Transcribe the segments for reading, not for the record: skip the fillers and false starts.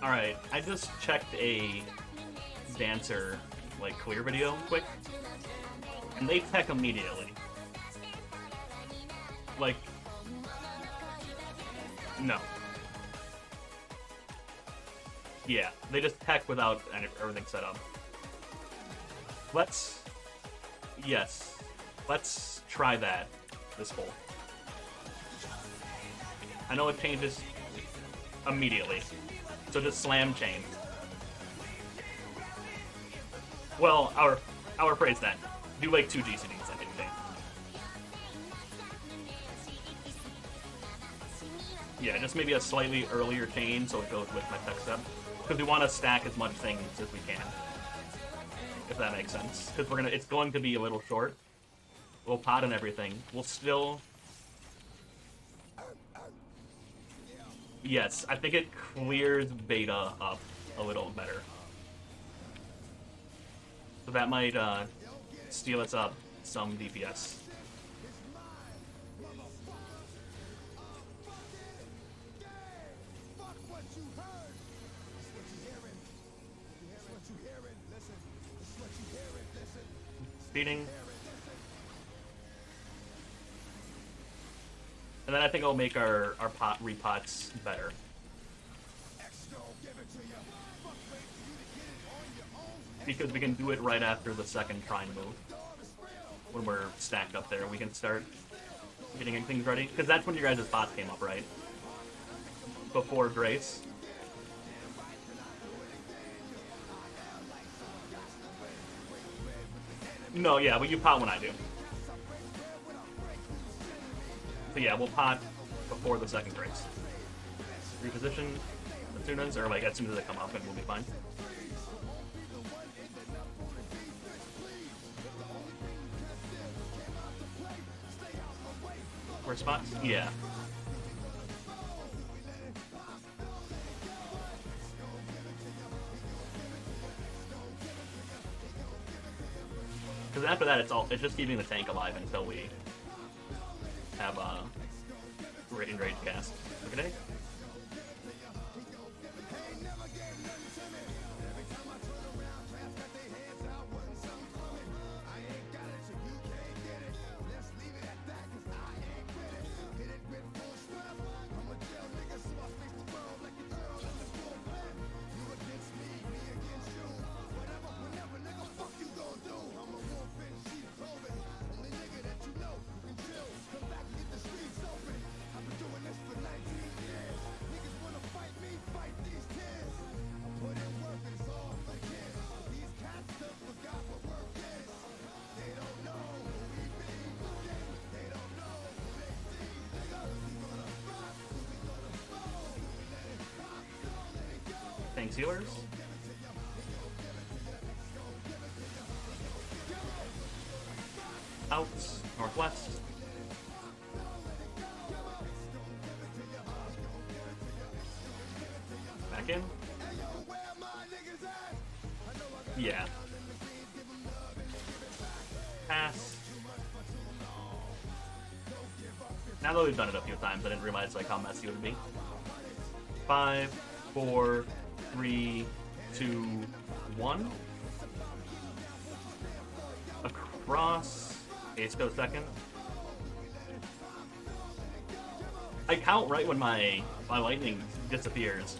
Alright, I just checked a dancer, like, clear video quick, and they tech immediately. Like, no. Yeah, they just tech without everything set up. Yes, let's try that this full. I know it changes immediately, so just slam chain. Well, our phrase that. Do like 2 GCDs, I think. Yeah, just maybe a slightly earlier chain so it goes with my tech step. Because we want to stack as much things as we can. If that makes sense. Because it's going to be a little short. We'll pot and everything. We'll still... Yes, I think it clears beta up a little better. So that might steal us up some DPS. Speeding. And then I think I'll make our repots better. Because we can do it right after the second trine move. When we're stacked up there, we can start getting things ready. Because that's when your guys' bots came up, right? Before Grace. No, yeah, but you pot when I do. So yeah, we'll pot before the second Grace. Reposition as soon as, or like as soon as they come up, and we'll be fine. Worst spots? Yeah. Because after that, it's just keeping the tank alive until we have enraged cast. Look at it. Thanks, healers. Out, northwest. Back in. Yeah. Pass. Now that we've done it a few times, I didn't realize like how messy it would be. 5, 4, 3, 2, 1. Across. Ace goes second. I count right when my lightning disappears.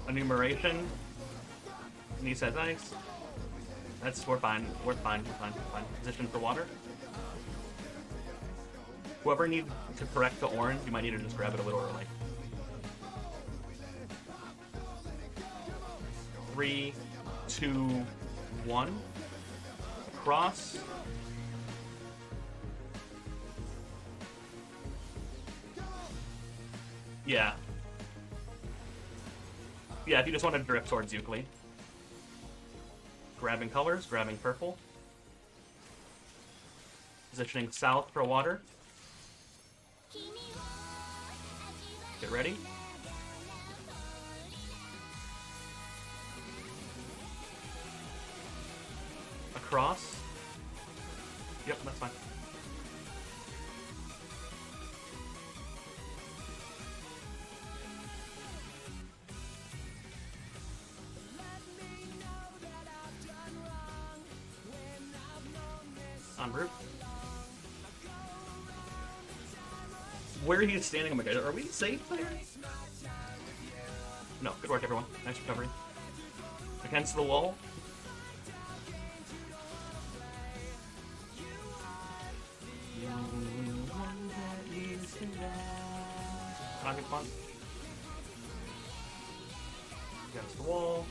Enumeration. And he says ice. We're fine. We're fine. Position for water. Whoever needs to correct to orange, you might need to just grab it a little early. 3, 2, 1. Across. Yeah. Yeah, if you just want to drift towards Euclid. Grabbing colors, grabbing purple. Positioning south for water. Get ready. Across. Yep, that's fine. On route. Where he is standing, oh my god, are we safe there? No, good work everyone. Nice recovery. Against the wall. Pocket punch. Against the wall.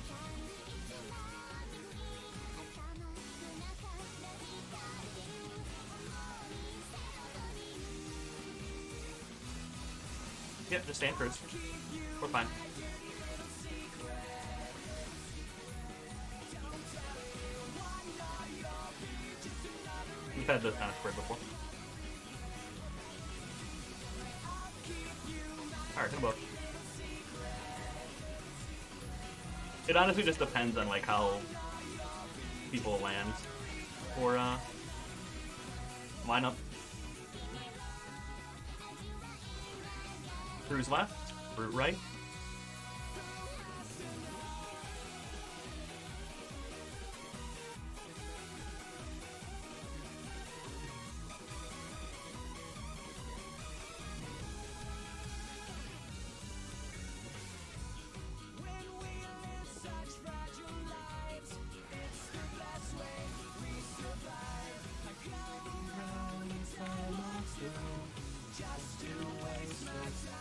Yep, just stand first. We're fine. We've had this kind of square before. Alright, come on. It honestly just depends on like how people land or line up. Brute left, Brute right.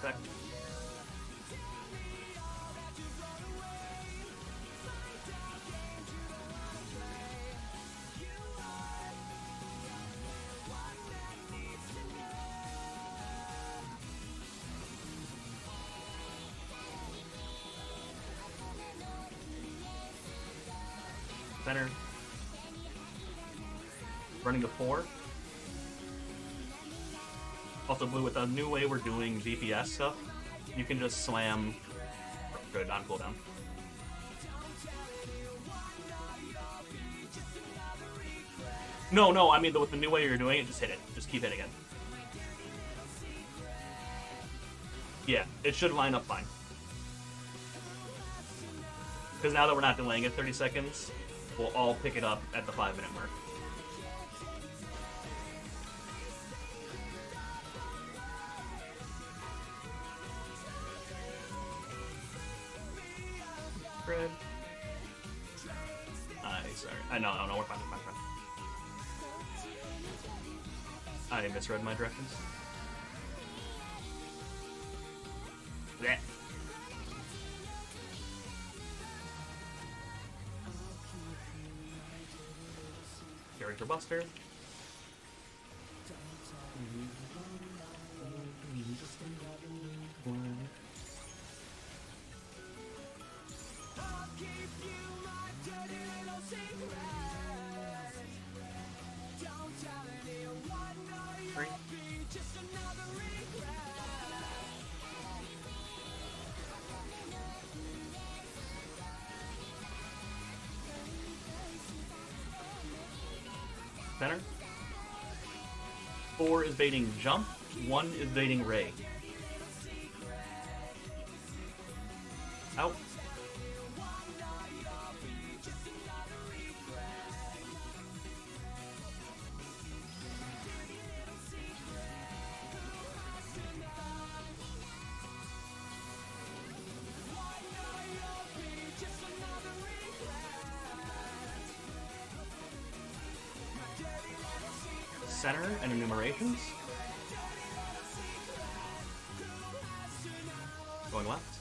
Back. Center. Running to 4. Also, Blue, with the new way we're doing DPS stuff, you can just slam. Good, on cooldown. No, I mean, with the new way you're doing it, just hit it. Just keep hitting it. Yeah, it should line up fine. Because now that we're not delaying it 30 seconds, we'll all pick it up at the 5-minute mark. Red. Sorry. No, we're fine, we're fine. I misread my directions. Blech. Character Buster. Center. 4 is baiting jump. 1 is baiting ray. Out. Center and enumerations. Going left.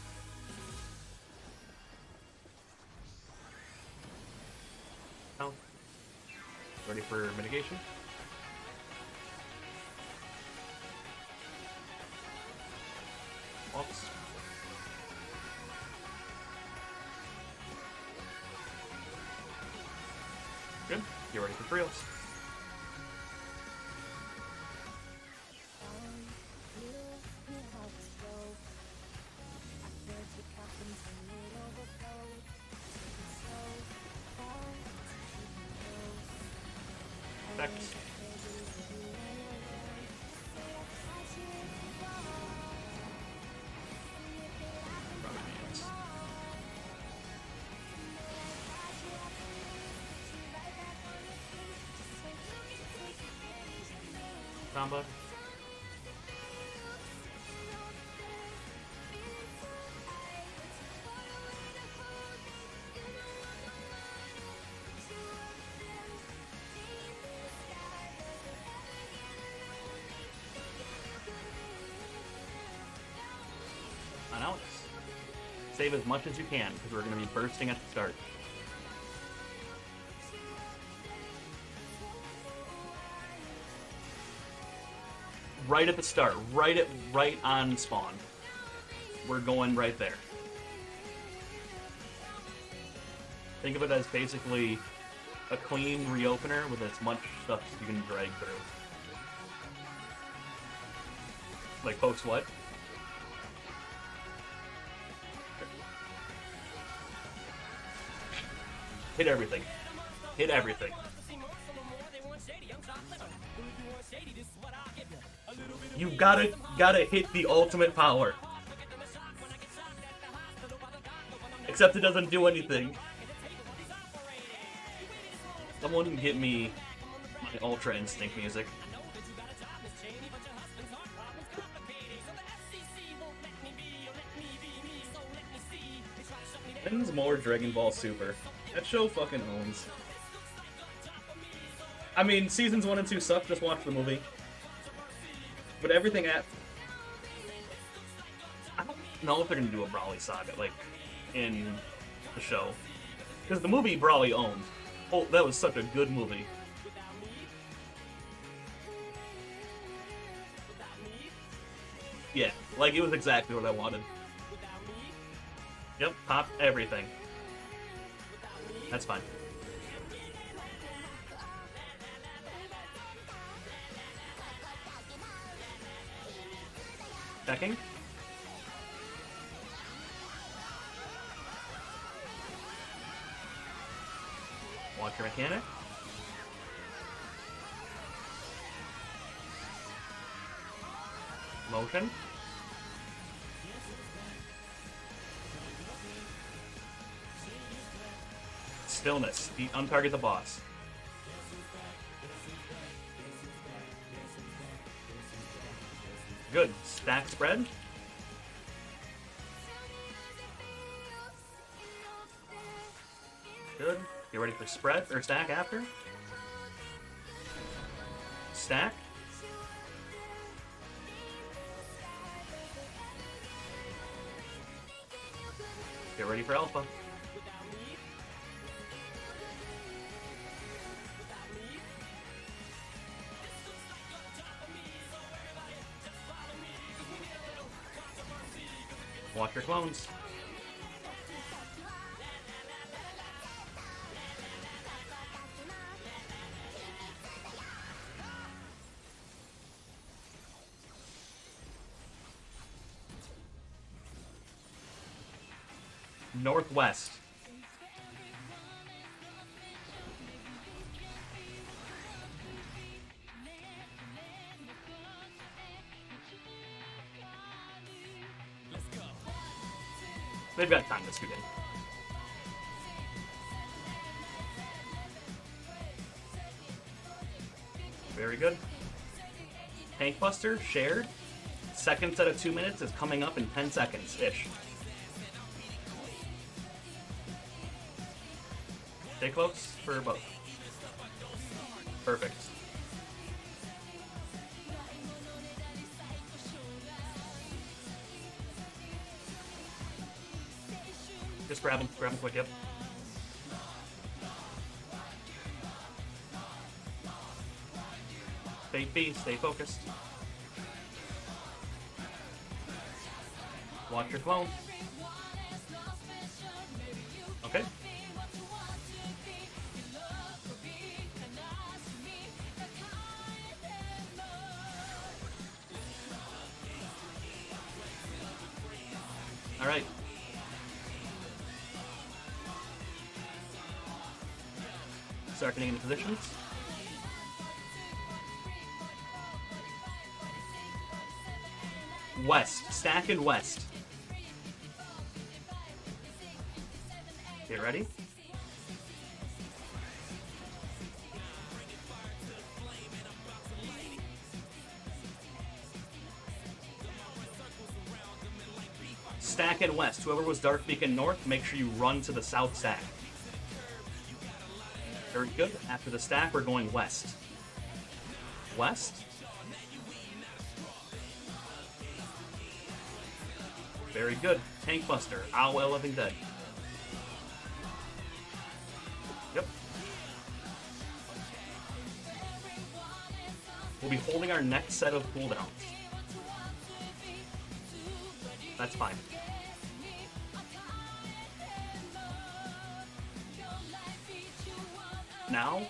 Oh. Ready for mitigation. Waltz. Good. Get ready for trios. Effects. Rubber bands. combo. And Alex, save as much as you can because we're going to be bursting at the start. Right at the start, right on spawn. We're going right there. Think of it as basically a clean reopener with as much stuff as you can drag through. Like post what? Hit everything. Hit everything. You gotta hit the ultimate power. Except it doesn't do anything. Someone get me my Ultra Instinct music. When's more Dragon Ball Super? That show fucking owns. I mean, seasons 1 and 2 suck, just watch the movie. But everything at... I don't know if they're gonna do a Brawly saga, like, in the show. Because the movie Brawly owned. Oh, that was such a good movie. Yeah, like, it was exactly what I wanted. Yep, pop everything. That's fine. Checking. Watch your mechanic. Motion. Stillness. Untarget the boss. Good. Stack spread. Good. Get ready for spread or stack after. Stack. Get ready for alpha. Watch your clones. Northwest. They've got time to scoot in. Very good. Tank Buster, shared. Second set of 2 minutes is coming up in 10 seconds-ish. Stay close for both. Perfect. Just grab him quick, yep. Stay focused. Watch your clone. Okay. All right. Start getting into positions. West. Stack in west. Get ready. stack in west. Whoever was Dark Beacon north, make sure you run to the south stack. Very good. After the stack, we're going west. West. Very good. Tank Buster. Owl Living Dead. Yep. We'll be holding our next set of cooldowns. That's fine. Now.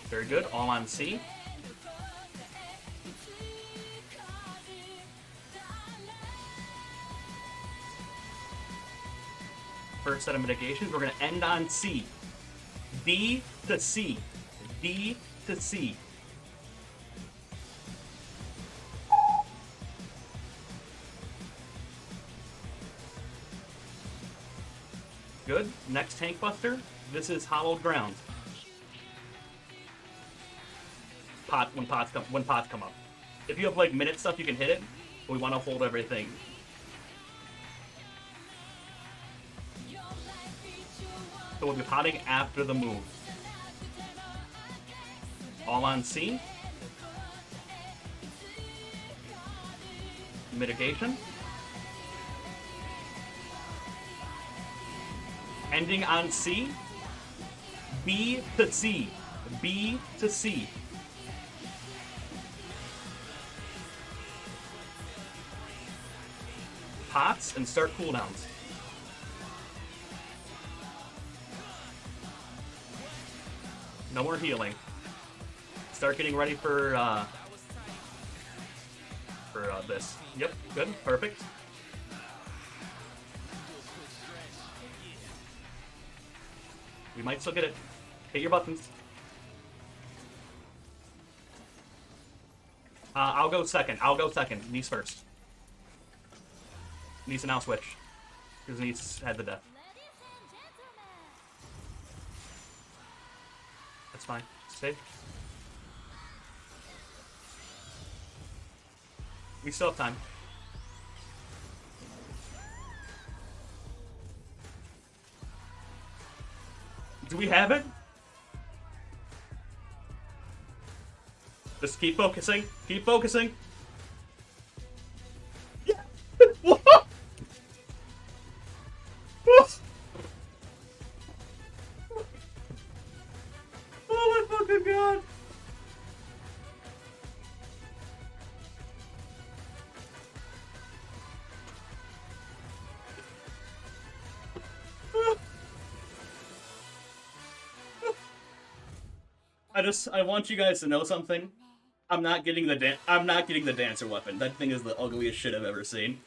Very good. All on C. First set of mitigations. We're going to end on C. D to C. D to C. Good. Next Tank Buster. This is Hollowed Ground. When pots come up. If you have like minute stuff, you can hit it. But we want to hold everything. So we'll be potting after the move. All on C. Mitigation. Ending on C. B to C. B to C. Pots and start cooldowns. No more healing. Start getting ready for this. Yep, good, perfect. We might still get it. Hit your buttons. I'll go second. Nice first. Nice to now switch. Because Nice had the death. That's fine. Save. We still have time. Do we have it? Just keep focusing. Keep focusing. Yeah. Oh my fucking god. I want you guys to know something. I'm not getting the dancer weapon. That thing is the ugliest shit I've ever seen.